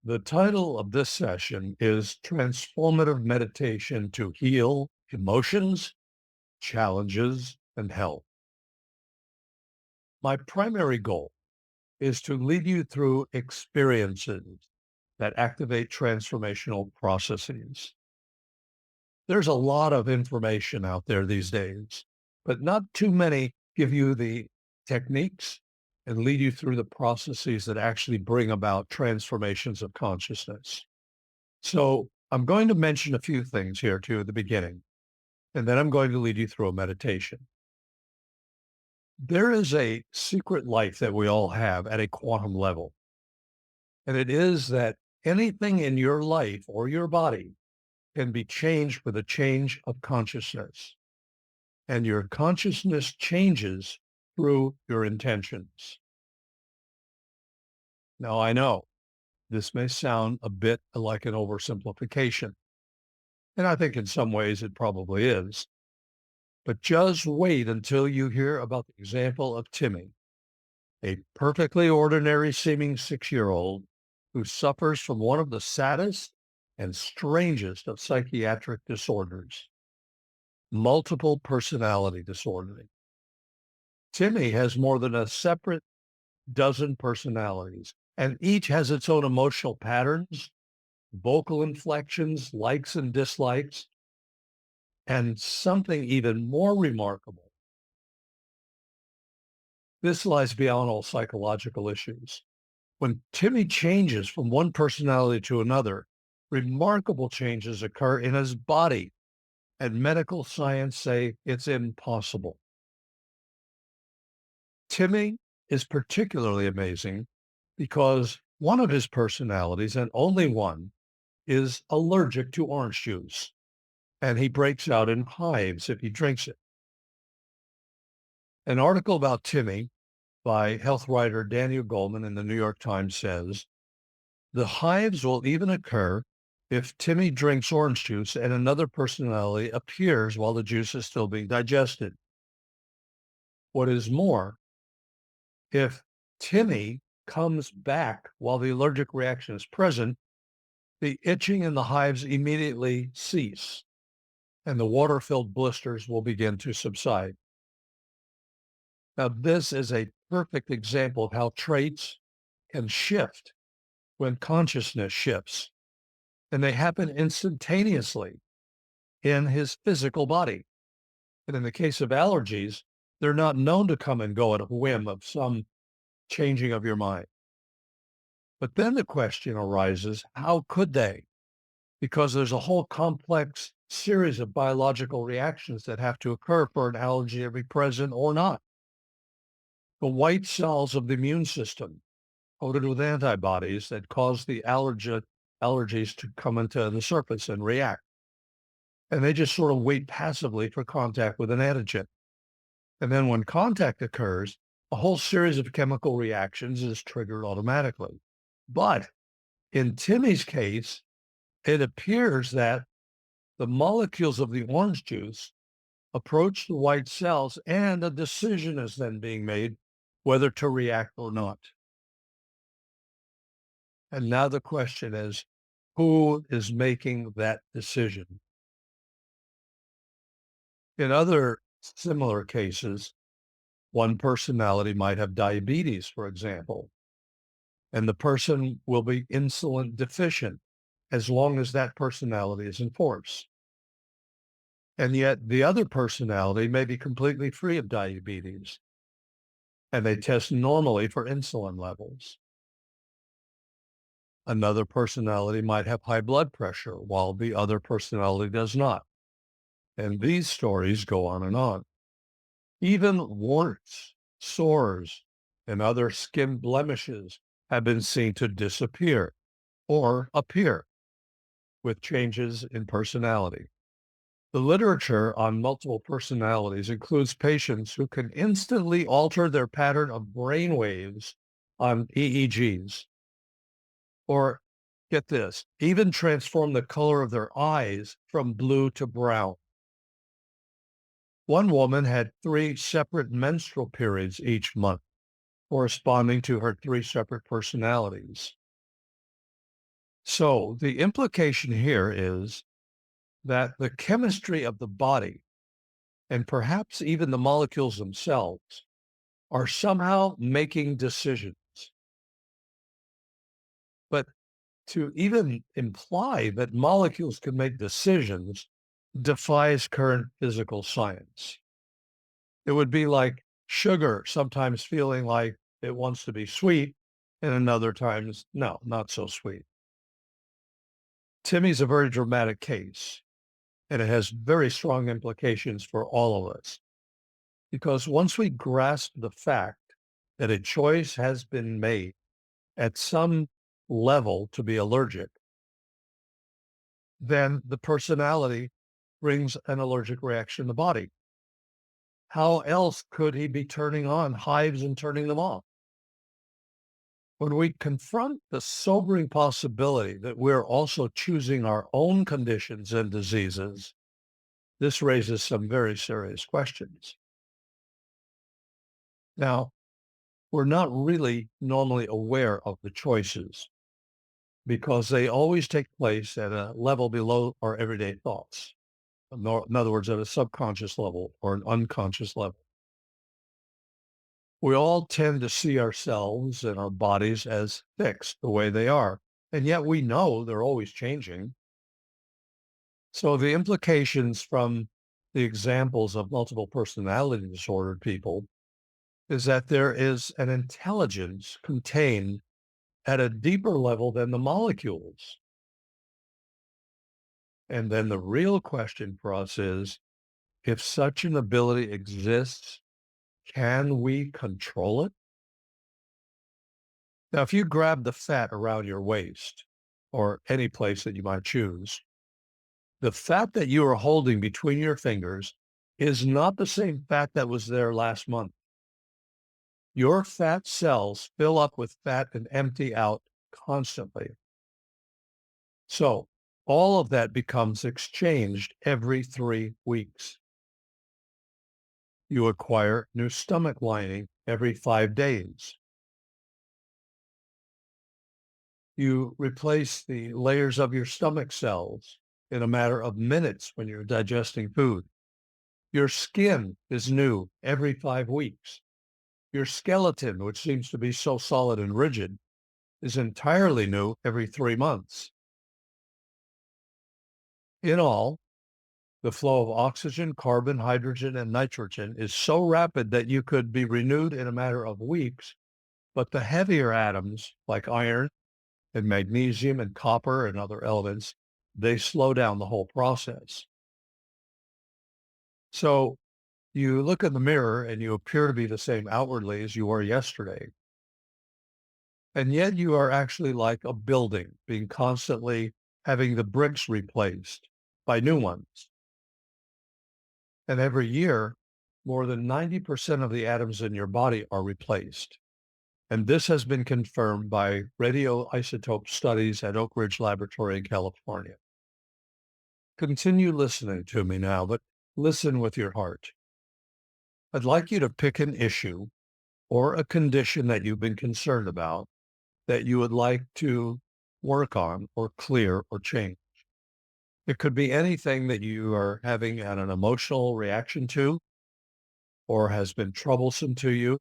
The title of this session is Transformative Meditation to Heal Emotions, Challenges, and Health. My primary goal is to lead you through experiences that activate transformational processes. There's a lot of information out there these days, but not too many give you the techniques and lead you through the processes that actually bring about transformations of consciousness. So I'm going to mention a few things here too at the beginning, and then I'm going to lead you through a meditation. There is a secret life that we all have at a quantum level, and it is that anything in your life or your body can be changed with a change of consciousness, and your consciousness changes through your intentions. Now, I know this may sound a bit like an oversimplification, and I think in some ways it probably is. But just wait until you hear about the example of Timmy, a perfectly ordinary seeming 6-year-old who suffers from one of the saddest and strangest of psychiatric disorders, multiple personality disorder. Timmy has more than a separate dozen personalities, and each has its own emotional patterns, vocal inflections, likes and dislikes, and something even more remarkable. This lies beyond all psychological issues. When Timmy changes from one personality to another, remarkable changes occur in his body, and medical science say it's impossible. Timmy is particularly amazing because one of his personalities, and only one, is allergic to orange juice, and he breaks out in hives if he drinks it. An article about Timmy by health writer Daniel Goleman in the New York Times says, the hives will even occur if Timmy drinks orange juice and another personality appears while the juice is still being digested. What is more, if Timmy comes back while the allergic reaction is present, the itching and the hives immediately cease, and the water-filled blisters will begin to subside. Now, this is a perfect example of how traits can shift when consciousness shifts, and they happen instantaneously in his physical body. And in the case of allergies, they're not known to come and go at a whim of some changing of your mind. But then the question arises, how could they? Because there's a whole complex series of biological reactions that have to occur for an allergy to be present or not. The white cells of the immune system, coated with antibodies that cause the allergies to come into the surface and react. And they just sort of wait passively for contact with an antigen. And then when contact occurs, a whole series of chemical reactions is triggered automatically. But in Timmy's case, it appears that the molecules of the orange juice approach the white cells, and a decision is then being made whether to react or not. And now the question is, who is making that decision? In other similar cases, one personality might have diabetes, for example, and the person will be insulin deficient as long as that personality is in force. And yet the other personality may be completely free of diabetes, and they test normally for insulin levels. Another personality might have high blood pressure while the other personality does not. And these stories go on and on. Even warts, sores, and other skin blemishes have been seen to disappear or appear with changes in personality. The literature on multiple personalities includes patients who can instantly alter their pattern of brain waves on EEGs, or get this, even transform the color of their eyes from blue to brown. One woman had 3 separate menstrual periods each month, corresponding to her 3 separate personalities. So the implication here is that the chemistry of the body and perhaps even the molecules themselves are somehow making decisions. But to even imply that molecules can make decisions defies current physical science. It would be like sugar sometimes feeling like it wants to be sweet, and another times, no, not so sweet. Timmy's a very dramatic case, and it has very strong implications for all of us. Because once we grasp the fact that a choice has been made at some level to be allergic, then the personality brings an allergic reaction in the body. How else could he be turning on hives and turning them off? When we confront the sobering possibility that we're also choosing our own conditions and diseases, this raises some very serious questions. Now, we're not really normally aware of the choices because they always take place at a level below our everyday thoughts. In other words, at a subconscious level or an unconscious level. We all tend to see ourselves and our bodies as fixed the way they are, and yet we know they're always changing. So the implications from the examples of multiple personality disordered people is that there is an intelligence contained at a deeper level than the molecules. And then the real question for us is, if such an ability exists, can we control it? Now, if you grab the fat around your waist or any place that you might choose, the fat that you are holding between your fingers is not the same fat that was there last month. Your fat cells fill up with fat and empty out constantly. So all of that becomes exchanged every 3 weeks. You acquire new stomach lining every 5 days. You replace the layers of your stomach cells in a matter of minutes when you're digesting food. Your skin is new every 5 weeks. Your skeleton, which seems to be so solid and rigid, is entirely new every 3 months. In all, the flow of oxygen, carbon, hydrogen, and nitrogen is so rapid that you could be renewed in a matter of weeks, but the heavier atoms, like iron and magnesium and copper and other elements, they slow down the whole process. So you look in the mirror and you appear to be the same outwardly as you were yesterday. And yet you are actually like a building being constantly having the bricks replaced by new ones. And every year, more than 90% of the atoms in your body are replaced. And this has been confirmed by radioisotope studies at Oak Ridge Laboratory in California. Continue listening to me now, but listen with your heart. I'd like you to pick an issue or a condition that you've been concerned about that you would like to work on or clear or change. It could be anything that you are having an emotional reaction to or has been troublesome to you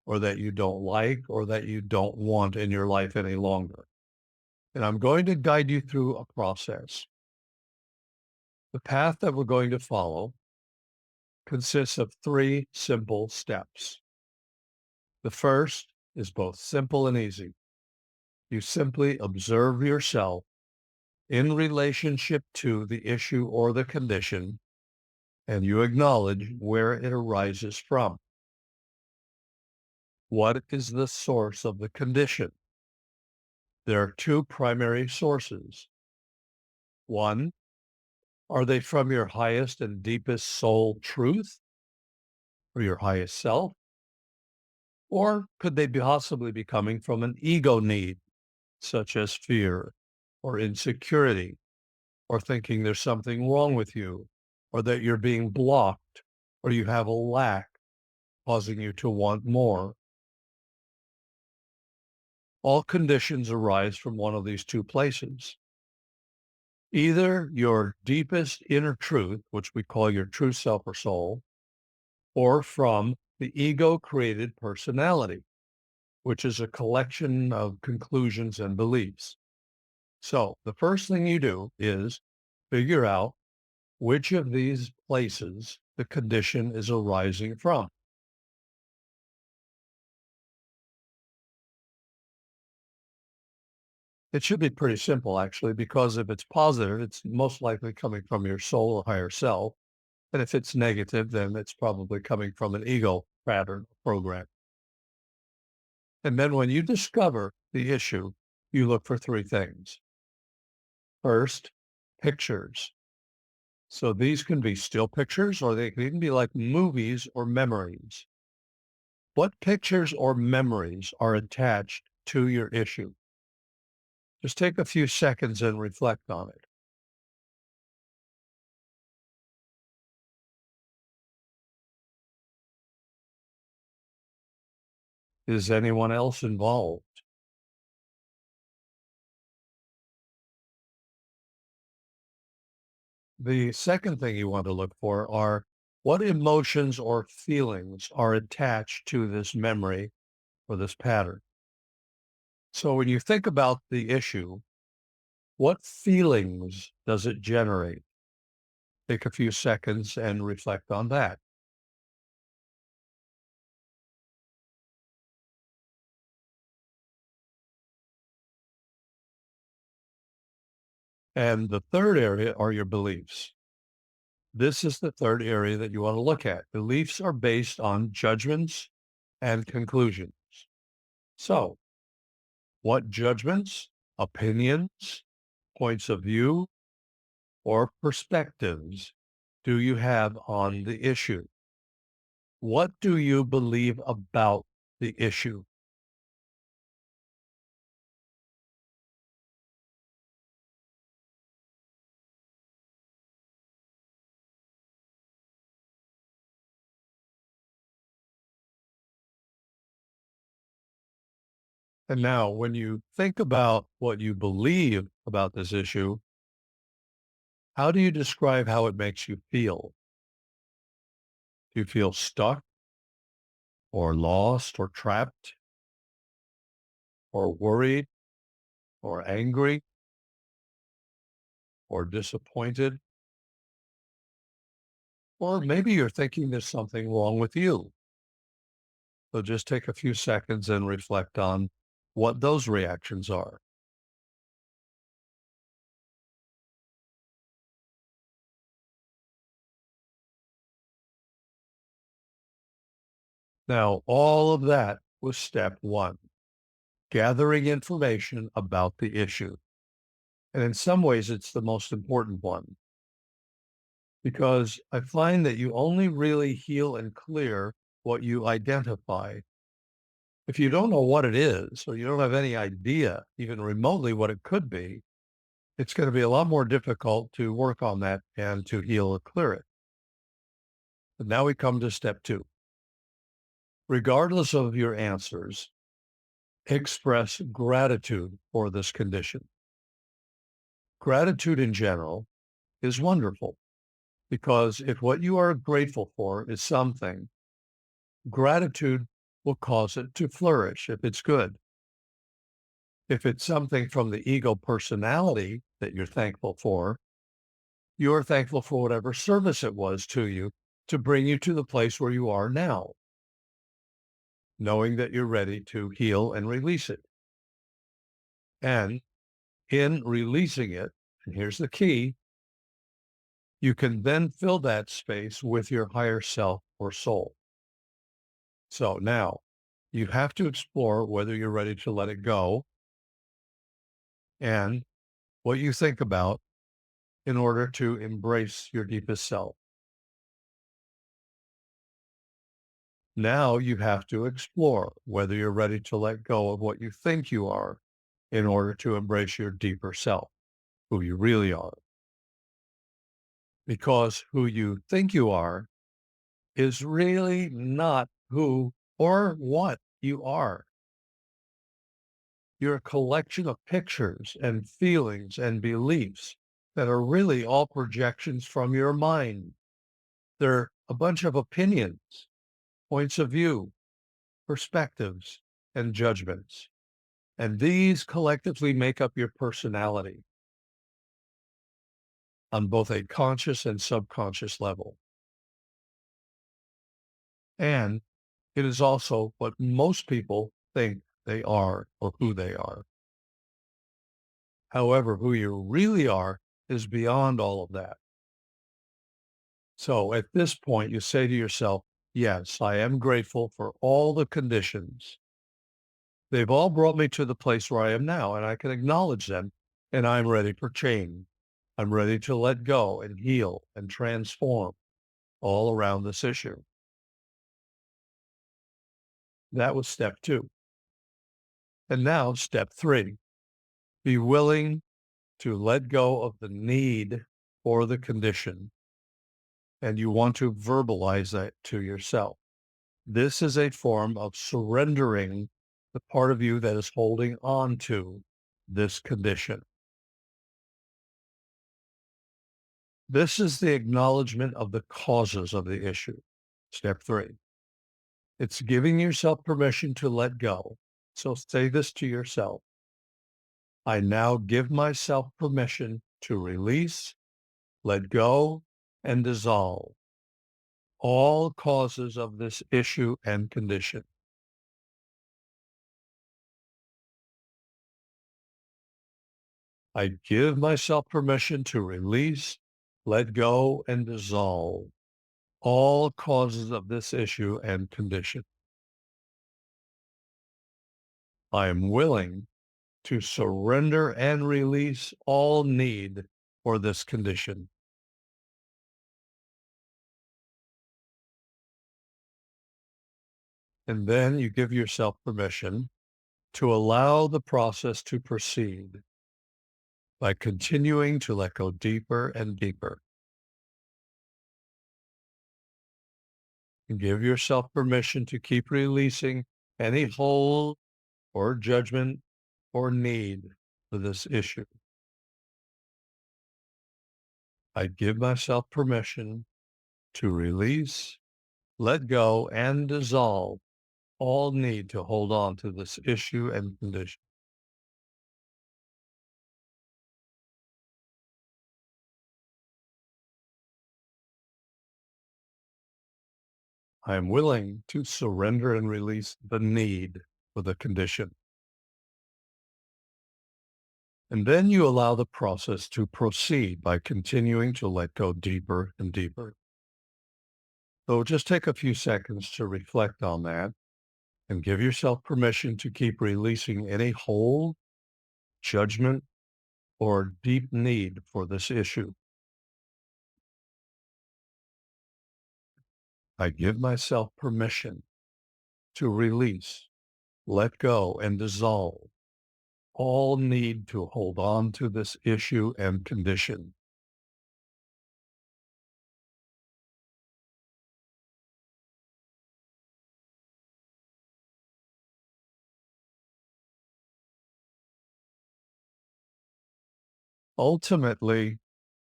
or that you don't like or that you don't want in your life any longer. And I'm going to guide you through a process. The path that we're going to follow consists of 3 simple steps. The first is both simple and easy. You simply observe yourself in relationship to the issue or the condition, and you acknowledge where it arises from. What is the source of the condition? There are 2 primary sources. One, are they from your highest and deepest soul truth or your highest self? Or could they possibly be coming from an ego need, such as fear or insecurity, or thinking there's something wrong with you, or that you're being blocked, or you have a lack causing you to want more? All conditions arise from one of these two places. Either your deepest inner truth, which we call your true self or soul, or from the ego-created personality, which is a collection of conclusions and beliefs. So the first thing you do is figure out which of these places the condition is arising from. It should be pretty simple, actually, because if it's positive, it's most likely coming from your soul or higher self. And if it's negative, then it's probably coming from an ego pattern program. And then when you discover the issue, you look for three things. First, pictures. So these can be still pictures or they can even be like movies or memories. What pictures or memories are attached to your issue? Just take a few seconds and reflect on it. Is anyone else involved? The second thing you want to look for are what emotions or feelings are attached to this memory or this pattern. So when you think about the issue, what feelings does it generate? Take a few seconds and reflect on that. And the third area are your beliefs. This is the third area that you want to look at. Beliefs are based on judgments and conclusions. So, what judgments, opinions, points of view, or perspectives do you have on the issue? What do you believe about the issue? And now, when you think about what you believe about this issue, how do you describe how it makes you feel? Do you feel stuck or lost or trapped or worried or angry or disappointed? Or maybe you're thinking there's something wrong with you. So just take a few seconds and reflect on what those reactions are. Now, all of that was step one, gathering information about the issue. And in some ways, it's the most important one because I find that you only really heal and clear what you identify. If you don't know what it is, or you don't have any idea, even remotely, what it could be, it's going to be a lot more difficult to work on that and to heal or clear it. But now we come to step two. Regardless of your answers, express gratitude for this condition. Gratitude in general is wonderful because if what you are grateful for is something, gratitude will cause it to flourish if it's good. If it's something from the ego personality that you're thankful for, you're thankful for whatever service it was to you to bring you to the place where you are now, knowing that you're ready to heal and release it. And in releasing it, and here's the key, you can then fill that space with your higher self or soul. So now you have to explore whether you're ready to let it go and what you think about in order to embrace your deepest self. Now you have to explore whether you're ready to let go of what you think you are in order to embrace your deeper self, who you really are. Because who you think you are is really not who or what you are. You're a collection of pictures and feelings and beliefs that are really all projections from your mind. They're a bunch of opinions, points of view, perspectives, and judgments. And these collectively make up your personality on both a conscious and subconscious level. And it is also what most people think they are or who they are. However, who you really are is beyond all of that. So at this point, you say to yourself, yes, I am grateful for all the conditions. They've all brought me to the place where I am now, and I can acknowledge them, and I'm ready for change. I'm ready to let go and heal and transform all around this issue. That was step 2. And now step 3, be willing to let go of the need or the condition, and you want to verbalize that to yourself. This is a form of surrendering the part of you that is holding on to this condition. This is the acknowledgement of the causes of the issue. Step 3. It's giving yourself permission to let go. So say this to yourself. I now give myself permission to release, let go, and dissolve all causes of this issue and condition. I give myself permission to release, let go, and dissolve all causes of this issue and condition. I am willing to surrender and release all need for this condition. And then you give yourself permission to allow the process to proceed by continuing to let go deeper and deeper. And give yourself permission to keep releasing any hold or judgment or need for this issue. I give myself permission to release, let go, and dissolve all need to hold on to this issue and condition. I am willing to surrender and release the need for the condition. And then you allow the process to proceed by continuing to let go deeper and deeper. So just take a few seconds to reflect on that and give yourself permission to keep releasing any hold, judgment, or deep need for this issue. I give myself permission to release, let go, and dissolve all need to hold on to this issue and condition. Ultimately,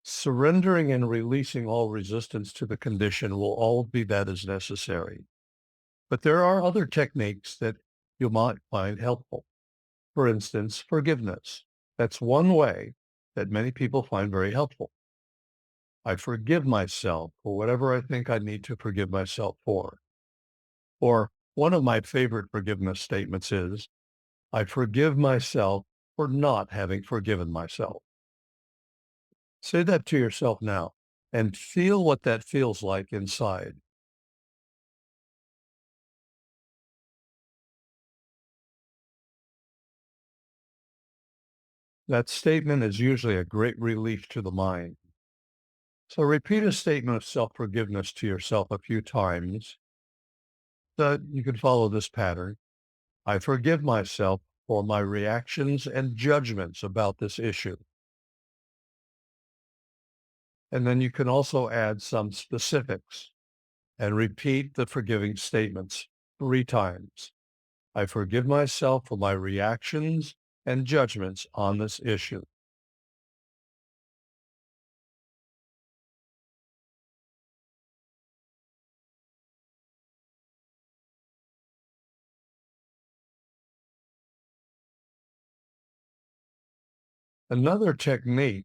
surrendering and releasing all resistance to the condition will all be that is necessary. But there are other techniques that you might find helpful. For instance, forgiveness. That's one way that many people find very helpful. I forgive myself for whatever I think I need to forgive myself for. Or one of my favorite forgiveness statements is, I forgive myself for not having forgiven myself. Say that to yourself now and feel what that feels like inside. That statement is usually a great relief to the mind. So repeat a statement of self-forgiveness to yourself a few times. That you can follow this pattern. I forgive myself for my reactions and judgments about this issue. And then you can also add some specifics and repeat the forgiving statements 3 times. I forgive myself for my reactions and judgments on this issue. Another technique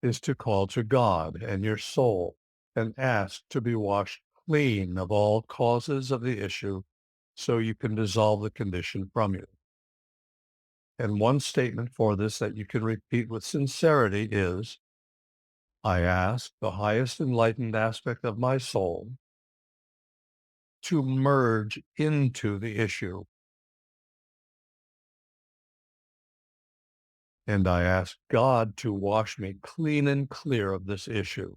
is to call to God and your soul and ask to be washed clean of all causes of the issue so you can dissolve the condition from you. And one statement for this that you can repeat with sincerity is, I ask the highest enlightened aspect of my soul to merge into the issue. And I ask God to wash me clean and clear of this issue.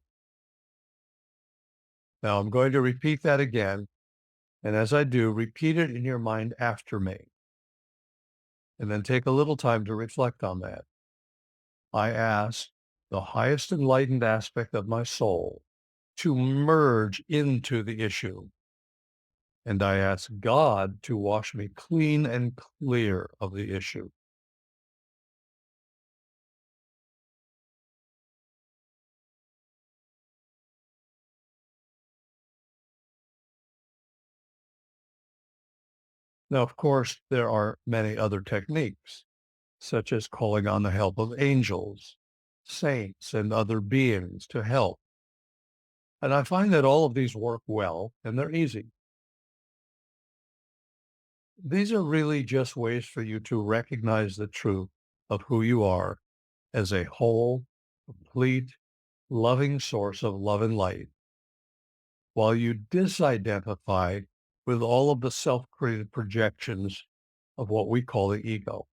Now I'm going to repeat that again. And as I do, repeat it in your mind after me. And then take a little time to reflect on that. I ask the highest enlightened aspect of my soul to merge into the issue. And I ask God to wash me clean and clear of the issue. Now, of course, there are many other techniques, such as calling on the help of angels, saints, and other beings to help. And I find that all of these work well and they're easy. These are really just ways for you to recognize the truth of who you are as a whole, complete, loving source of love and light, while you disidentify with all of the self-created projections of what we call the ego.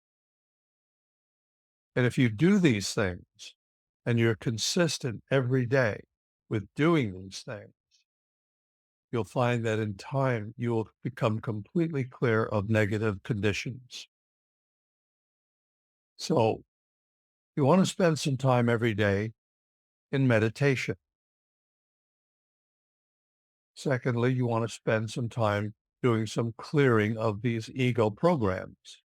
And if you do these things and you're consistent every day with doing these things, you'll find that in time you will become completely clear of negative conditions. So you want to spend some time every day in meditation. Secondly, you want to spend some time doing some clearing of these ego programs.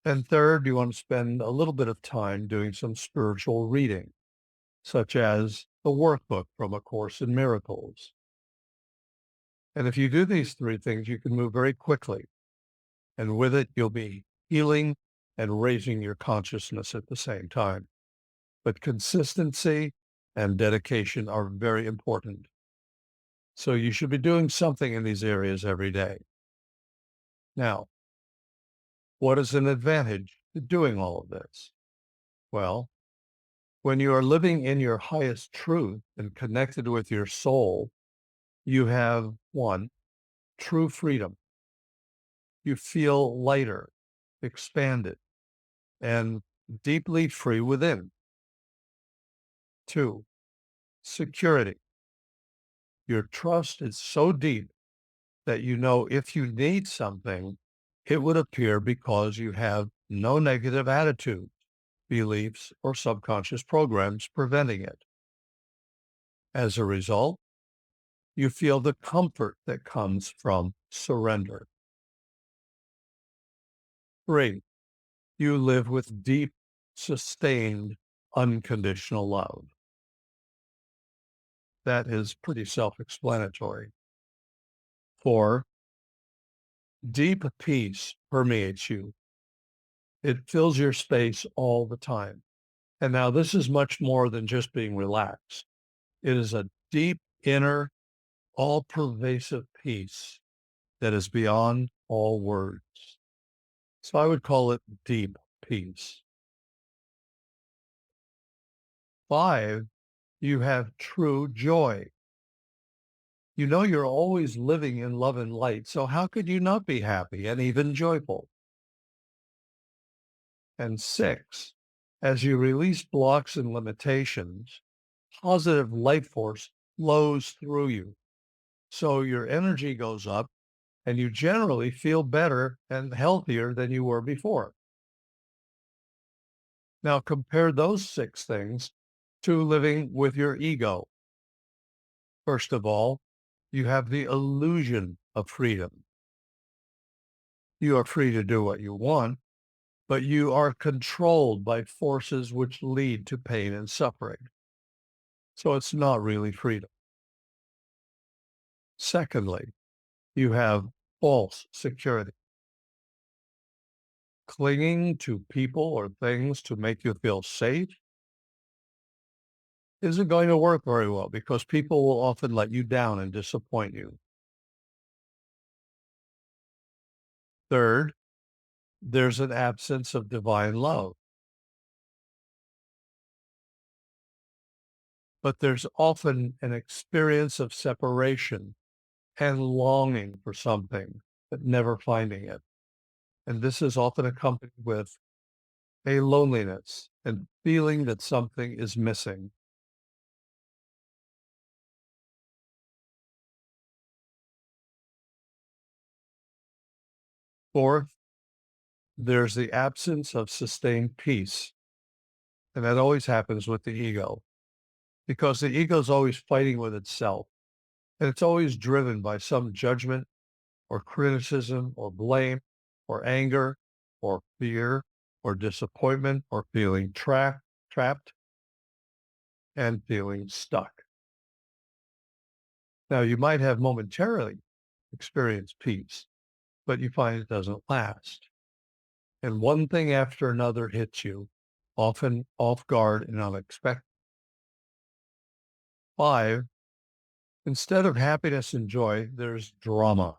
And third, you want to spend a little bit of time doing some spiritual reading, such as the workbook from A Course in Miracles. And if you do these three things, you can move very quickly. And with it, you'll be healing and raising your consciousness at the same time. But consistency and dedication are very important. So you should be doing something in these areas every day. Now, what is an advantage to doing all of this? Well, when you are living in your highest truth and connected with your soul, you have one, true freedom. You feel lighter, expanded, and deeply free within. Two, security. Your trust is so deep that you know if you need something, it would appear because you have no negative attitude, beliefs, or subconscious programs preventing it. As a result, you feel the comfort that comes from surrender. Three, you live with deep, sustained, unconditional love. That is pretty self-explanatory. Four, deep peace permeates you. It fills your space all the time. And now this is much more than just being relaxed. It is a deep inner, all-pervasive peace that is beyond all words. So I would call it deep peace. Five, you have true joy. You know you're always living in love and light, so how could you not be happy and even joyful? And six, as you release blocks and limitations, positive life force flows through you. So your energy goes up and you generally feel better and healthier than you were before. Now compare those six things to living with your ego. First of all, you have the illusion of freedom. You are free to do what you want, but you are controlled by forces which lead to pain and suffering. So it's not really freedom. Secondly, you have false security, clinging to people or things to make you feel safe isn't going to work very well because people will often let you down and disappoint you. Third, there's an absence of divine love, but there's often an experience of separation and longing for something, but never finding it. And this is often accompanied with a loneliness and feeling that something is missing. Fourth, there's the absence of sustained peace. And that always happens with the ego because the ego is always fighting with itself. And it's always driven by some judgment or criticism or blame or anger or fear or disappointment or feeling trapped and feeling stuck. Now, you might have momentarily experienced peace, but you find it doesn't last. And one thing after another hits you, often off guard and unexpected. Five, instead of happiness and joy, there's drama.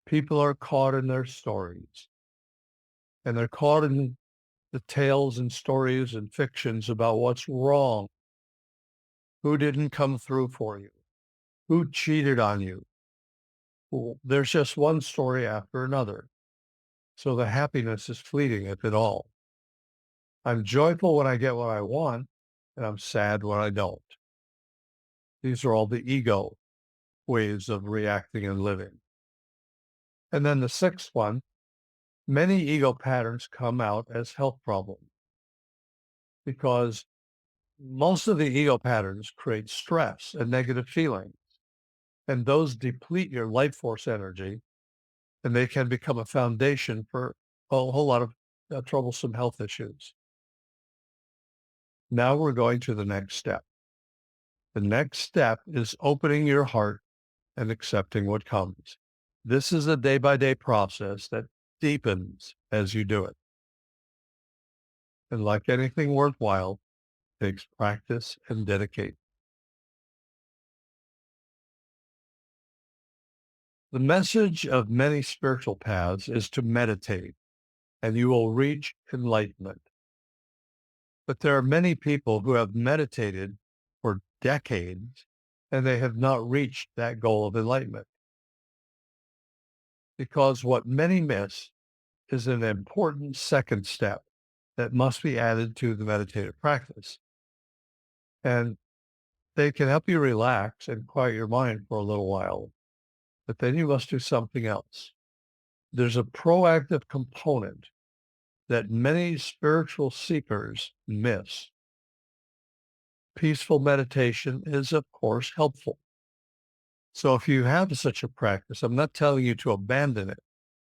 People are caught in their stories, and they're caught in the tales and stories and fictions about what's wrong, who didn't come through for you, who cheated on you. Well, there's just one story after another. So the happiness is fleeting, if at all. I'm joyful when I get what I want, and I'm sad when I don't. These are all the ego ways of reacting and living. And then the sixth one, many ego patterns come out as health problems because most of the ego patterns create stress and negative feelings, and those deplete your life force energy, and they can become a foundation for a whole lot of troublesome health issues. Now we're going to the next step. The next step is opening your heart and accepting what comes. This is a day by day process that deepens as you do it. And like anything worthwhile, takes practice and dedication. The message of many spiritual paths is to meditate and you will reach enlightenment. But there are many people who have meditated for decades and they have not reached that goal of enlightenment because what many miss is an important second step that must be added to the meditative practice. And they can help you relax and quiet your mind for a little while, but then you must do something else. There's a proactive component that many spiritual seekers miss. Peaceful meditation is, of course, helpful. So if you have such a practice, I'm not telling you to abandon it,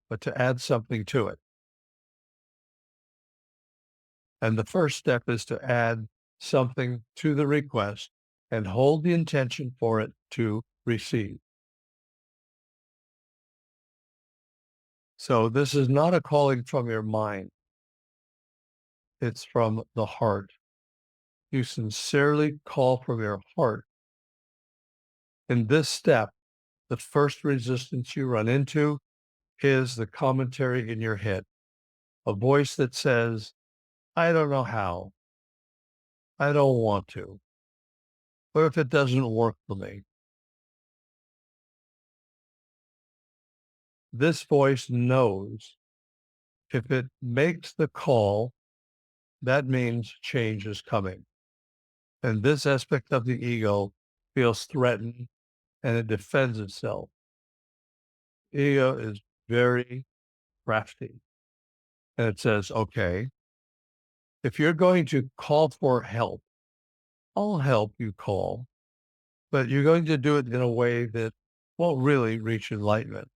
but to add something to it. And the first step is to add something to the request and hold the intention for it to receive. So this is not a calling from your mind. It's from the heart. You sincerely call from your heart. In this step, the first resistance you run into is the commentary in your head, a voice that says, I don't know how. I don't want to. What if it doesn't work for me? This voice knows if it makes the call, that means change is coming. And this aspect of the ego feels threatened and it defends itself. Ego is very crafty. And it says, okay, if you're going to call for help, I'll help you call, but you're going to do it in a way that won't really reach enlightenment.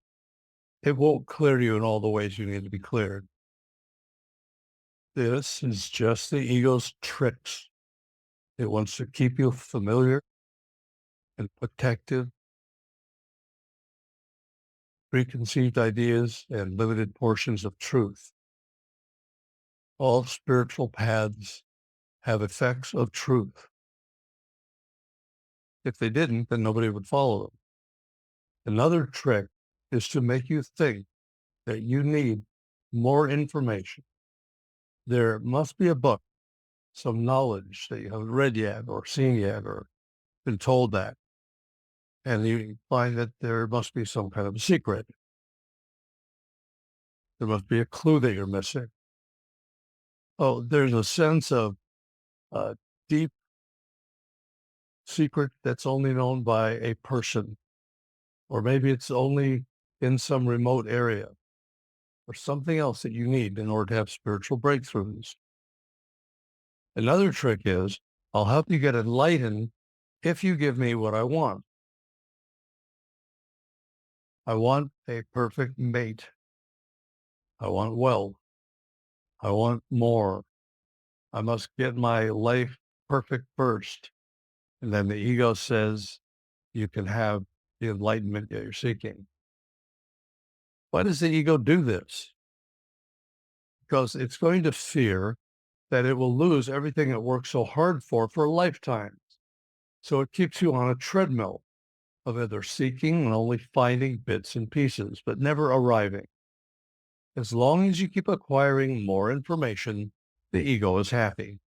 It won't clear you in all the ways you need to be cleared. This is just the ego's tricks. It wants to keep you familiar and protective, preconceived ideas, and limited portions of truth. All spiritual paths have effects of truth. If they didn't, then nobody would follow them. Another trick is to make you think that you need more information. There must be a book, some knowledge that you haven't read yet or seen yet or been told that. And you find that there must be some kind of a secret. There must be a clue that you're missing. Oh, there's a sense of deep secret that's only known by a person, or maybe it's only in some remote area, or something else that you need in order to have spiritual breakthroughs. Another trick is, I'll help you get enlightened if you give me what I want. I want a perfect mate. I want wealth. I want more. I must get my life perfect first. And then the ego says you can have the enlightenment that you're seeking. Why does the ego do this? Because it's going to fear that it will lose everything it worked so hard for lifetimes. So it keeps you on a treadmill of either seeking and only finding bits and pieces, but never arriving. As long as you keep acquiring more information, the ego is happy.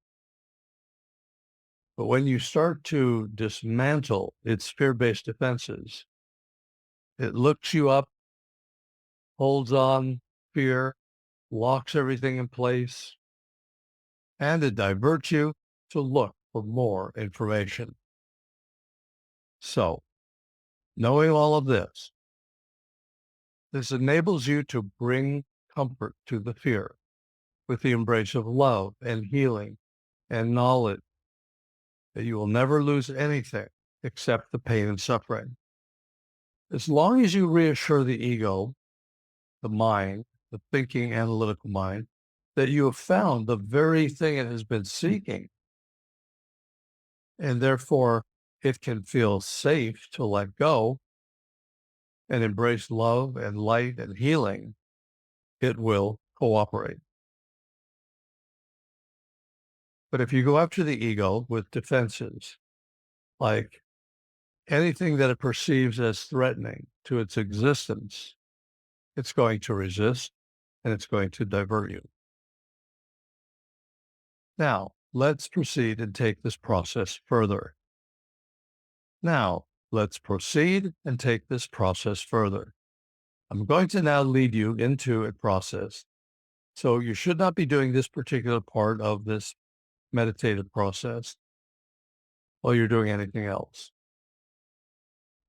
But when you start to dismantle its fear-based defenses, it looks you up, holds on fear, locks everything in place, and it diverts you to look for more information. So, knowing all of this enables you to bring comfort to the fear with the embrace of love and healing and knowledge that you will never lose anything except the pain and suffering. As long as you reassure the ego, the mind, the thinking analytical mind, that you have found the very thing it has been seeking, and therefore it can feel safe to let go and embrace love and light and healing, it will cooperate. But if you go after the ego with defenses, like anything that it perceives as threatening to its existence, it's going to resist and it's going to divert you. Now, let's proceed and take this process further. Now, let's proceed and take this process further. I'm going to now lead you into a process. So you should not be doing this particular part of this meditative process while you're doing anything else,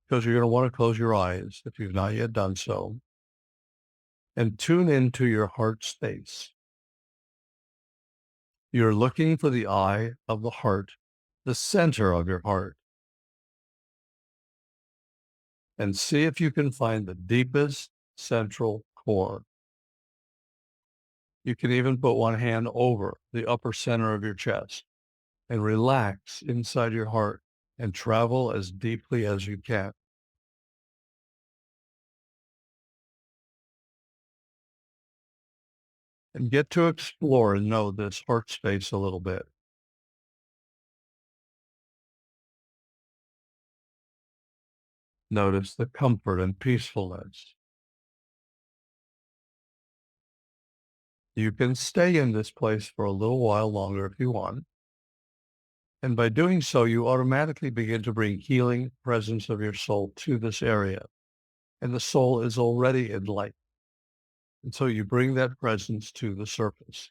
because you're going to want to close your eyes if you've not yet done so and tune into your heart space. You're looking for the eye of the heart, the center of your heart, and see if you can find the deepest central core. You can even put one hand over the upper center of your chest and relax inside your heart and travel as deeply as you can. And get to explore and know this heart space a little bit. Notice the comfort and peacefulness. You can stay in this place for a little while longer if you want. And by doing so, you automatically begin to bring healing presence of your soul to this area. And the soul is already enlightened. And so you bring that presence to the surface.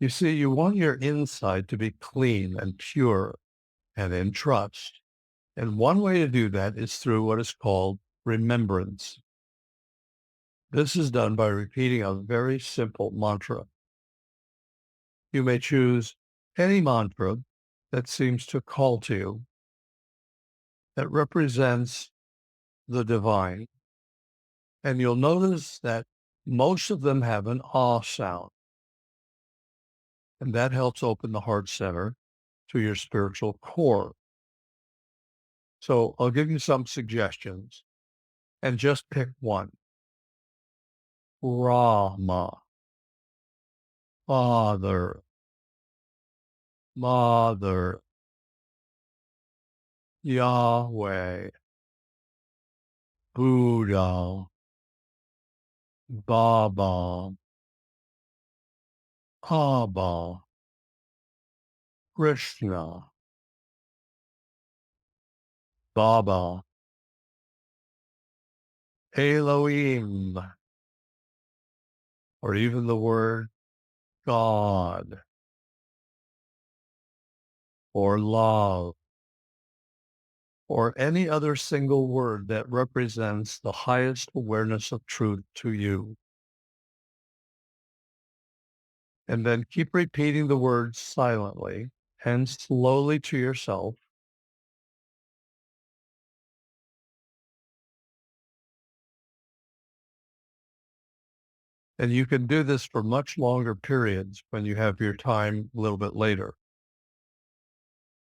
You see, you want your inside to be clean and pure and in trust. And one way to do that is through what is called remembrance. This is done by repeating a very simple mantra. You may choose any mantra that seems to call to you, that represents the divine, And you'll notice that most of them have an ah sound, and that helps open the heart center to your spiritual core. So I'll give you some suggestions and just pick one. Rama, Father, Mother, Yahweh, Buddha, Baba, Abba, Krishna, Baba, Elohim, or even the word God, or love, or any other single word that represents the highest awareness of truth to you. And then keep repeating the words silently and slowly to yourself. And you can do this for much longer periods when you have your time a little bit later.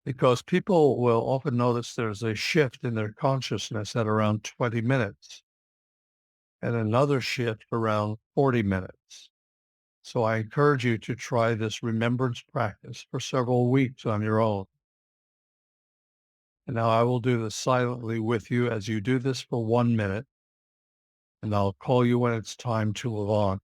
Because people will often notice there's a shift in their consciousness at around 20 minutes and another shift around 40 minutes. So I encourage you to try this remembrance practice for several weeks on your own. And now I will do this silently with you as you do this for 1 minute, and I'll call you when it's time to move on.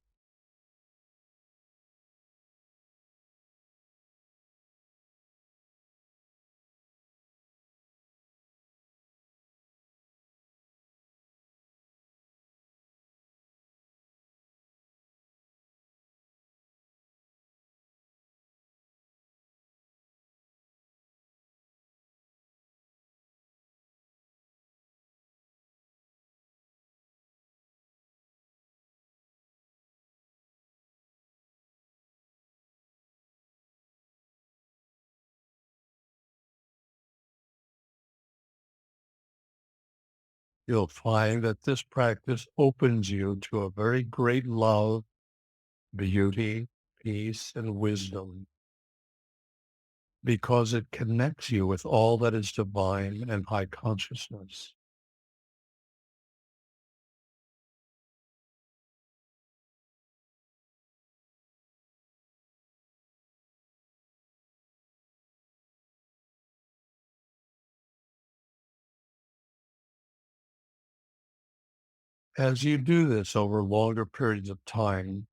You'll find that this practice opens you to a very great love, beauty, peace, and wisdom because it connects you with all that is divine and high consciousness. As you do this over longer periods of time,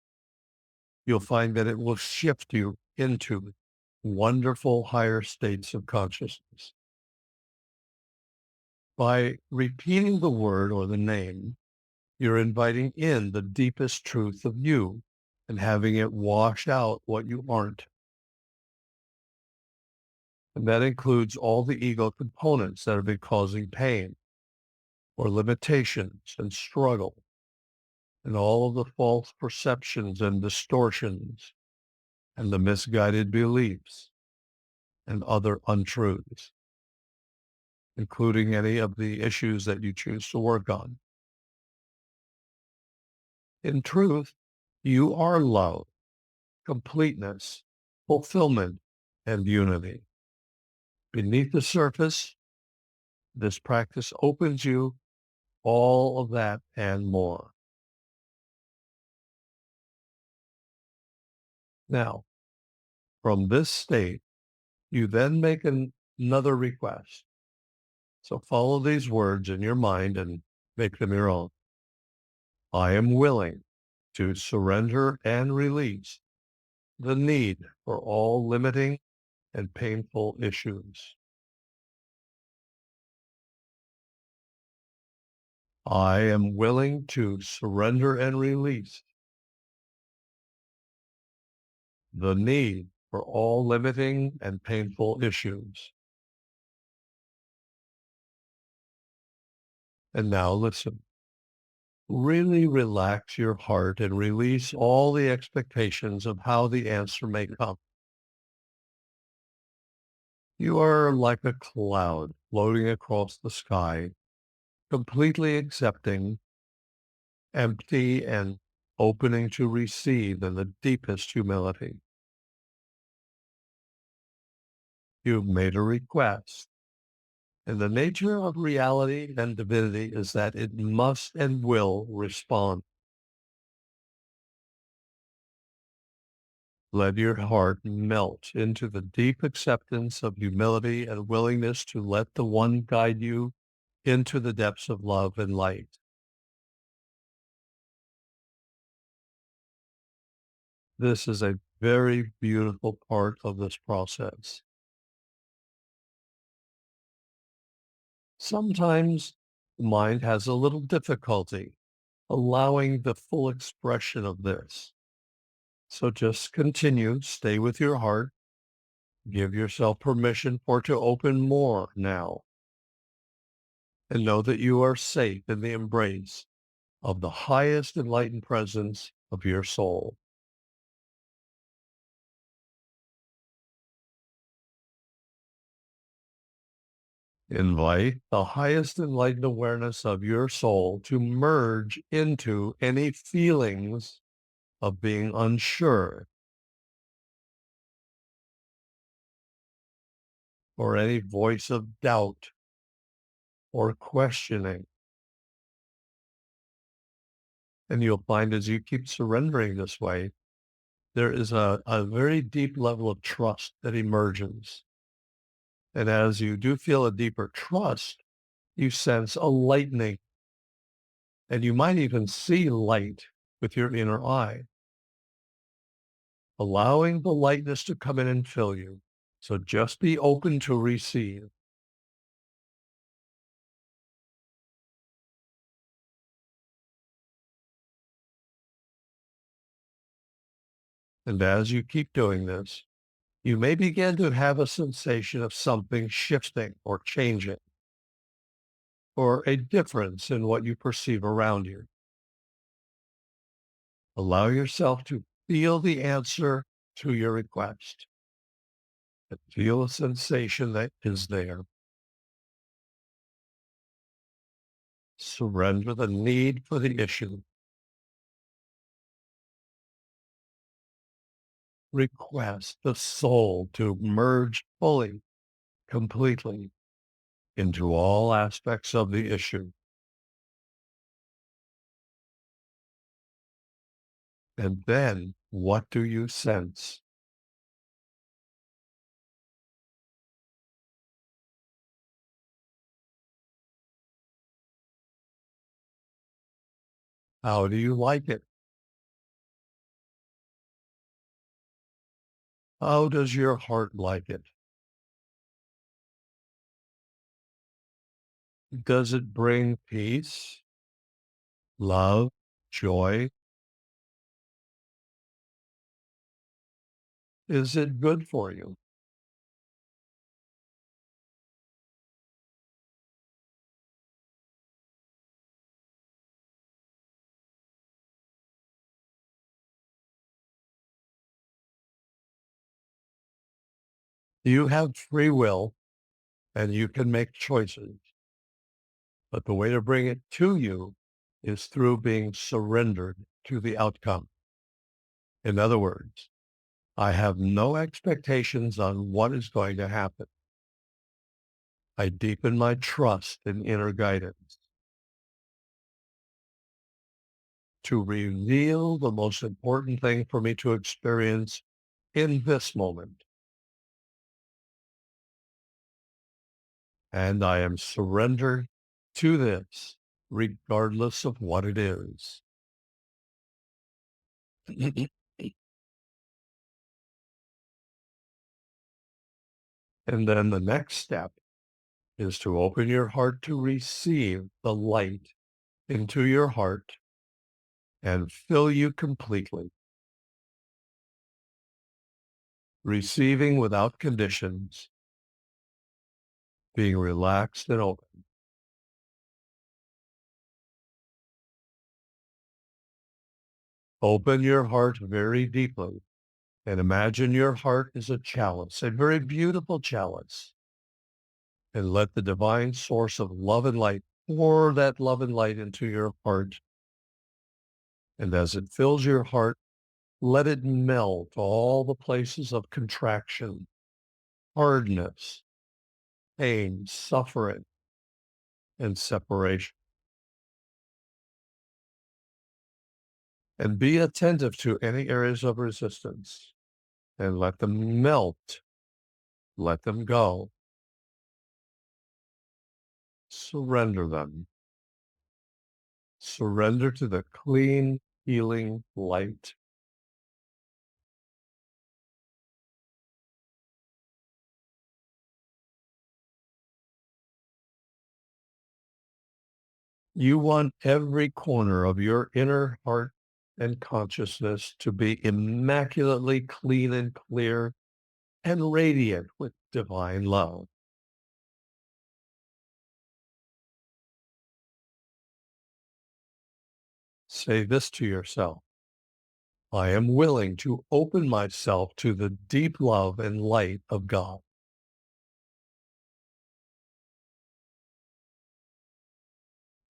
you'll find that it will shift you into wonderful higher states of consciousness. By repeating the word or the name, you're inviting in the deepest truth of you and having it wash out what you aren't. And that includes all the ego components that have been causing pain or limitations and struggle and all of the false perceptions and distortions and the misguided beliefs and other untruths, including any of the issues that you choose to work on. In truth, you are love, completeness, fulfillment, and unity. Beneath the surface, this practice opens you all of that and more. Now, from this state, you then make another request. So follow these words in your mind and make them your own. I am willing to surrender and release the need for all limiting and painful issues. I am willing to surrender and release the need for all limiting and painful issues. And now listen. Really relax your heart and release all the expectations of how the answer may come. You are like a cloud floating across the sky, completely accepting empty and opening to receive in the deepest humility. You've made a request. And the nature of reality and divinity is that it must and will respond. Let your heart melt into the deep acceptance of humility and willingness to let the one guide you into the depths of love and light. This is a very beautiful part of this process. Sometimes the mind has a little difficulty allowing the full expression of this. So just continue, stay with your heart, give yourself permission for it to open more now, and know that you are safe in the embrace of the highest enlightened presence of your soul. Invite the highest enlightened awareness of your soul to merge into any feelings of being unsure or any voice of doubt or questioning. And you'll find as you keep surrendering this way, there is a very deep level of trust that emerges. And as you do feel a deeper trust, you sense a lightening, and you might even see light with your inner eye, allowing the lightness to come in and fill you. So just be open to receive. And as you keep doing this, you may begin to have a sensation of something shifting or changing, or a difference in what you perceive around you. Allow yourself to feel the answer to your request and feel a sensation that is there. Surrender the need for the issue. Request the soul to merge fully, completely into all aspects of the issue. And then what do you sense? How do you like it? How does your heart like it? Does it bring peace, love, joy? Is it good for you? You have free will and you can make choices, but the way to bring it to you is through being surrendered to the outcome. In other words, I have no expectations on what is going to happen. I deepen my trust in inner guidance to reveal the most important thing for me to experience in this moment. And I am surrendered to this, regardless of what it is. And then the next step is to open your heart to receive the light into your heart and fill you completely, receiving without conditions, being relaxed and open. Open your heart very deeply and imagine your heart is a chalice, a very beautiful chalice, and let the divine source of love and light pour that love and light into your heart And as it fills your heart, let it melt all the places of contraction, hardness, pain, suffering, and separation. And be attentive to any areas of resistance and let them melt, let them go, surrender them. Surrender to the clean, healing light. You want every corner of your inner heart and consciousness to be immaculately clean and clear and radiant with divine love. Say this to yourself. I am willing to open myself to the deep love and light of God.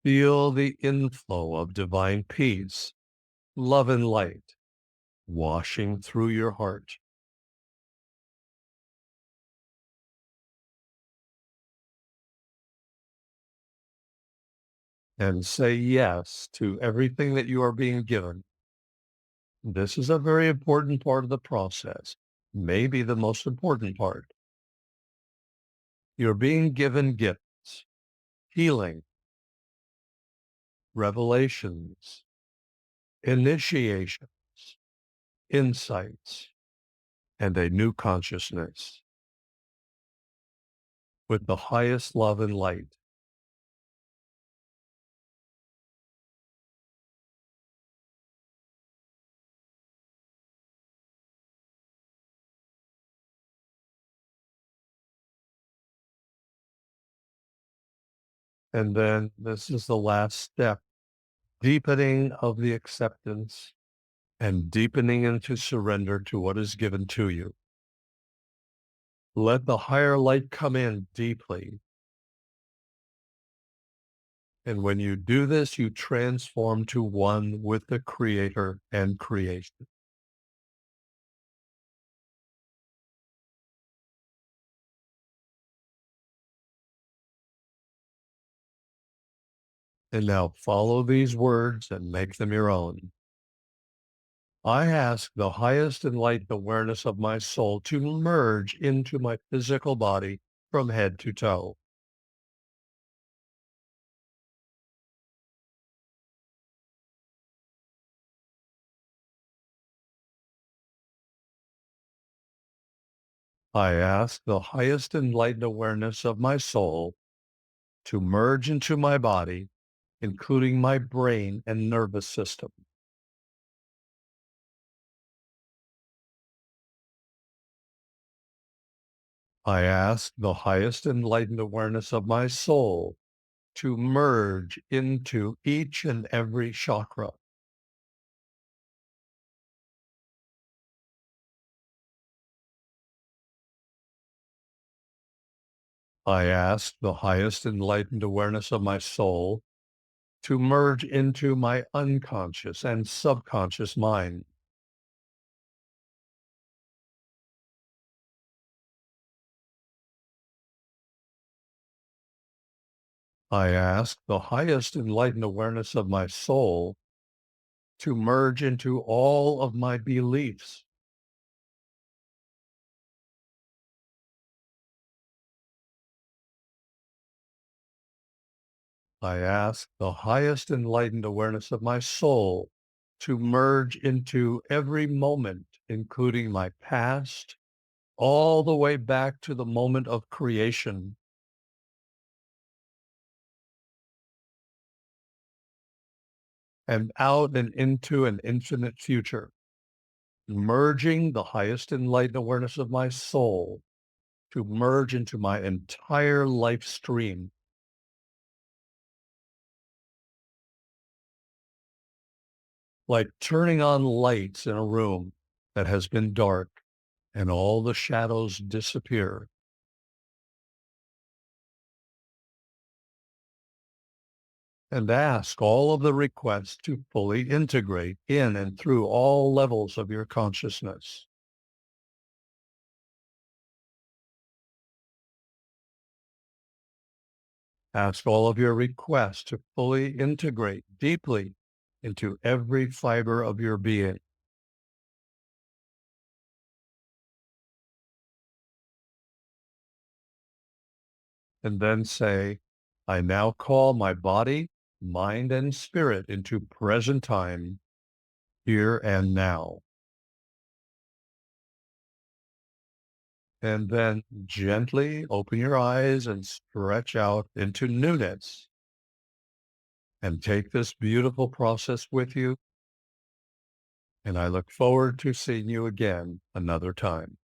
Feel the inflow of divine peace, love, and light washing through your heart. And say yes to everything that you are being given. This is a very important part of the process, maybe the most important part. You're being given gifts, healing, revelations, initiations, insights, and a new consciousness with the highest love and light. And then this is the last step, deepening of the acceptance and deepening into surrender to what is given to you. Let the higher light come in deeply. And when you do this, you transform to one with the Creator and creation. And now follow these words and make them your own. I ask the highest enlightened awareness of my soul to merge into my physical body from head to toe. I ask the highest enlightened awareness of my soul to merge into my body, including my brain and nervous system. I ask the highest enlightened awareness of my soul to merge into each and every chakra. I ask the highest enlightened awareness of my soul to merge into my unconscious and subconscious mind. I ask the highest enlightened awareness of my soul to merge into all of my beliefs. I ask the highest enlightened awareness of my soul to merge into every moment, including my past, all the way back to the moment of creation, and out and into an infinite future, merging the highest enlightened awareness of my soul to merge into my entire life stream, like turning on lights in a room that has been dark and all the shadows disappear. and ask all of the requests to fully integrate in and through all levels of your consciousness. Ask all of your requests to fully integrate deeply into every fiber of your being. And then say, I now call my body, mind, and spirit into present time, here and now. And then gently open your eyes and stretch out into newness. And take this beautiful process with you. And I look forward to seeing you again another time.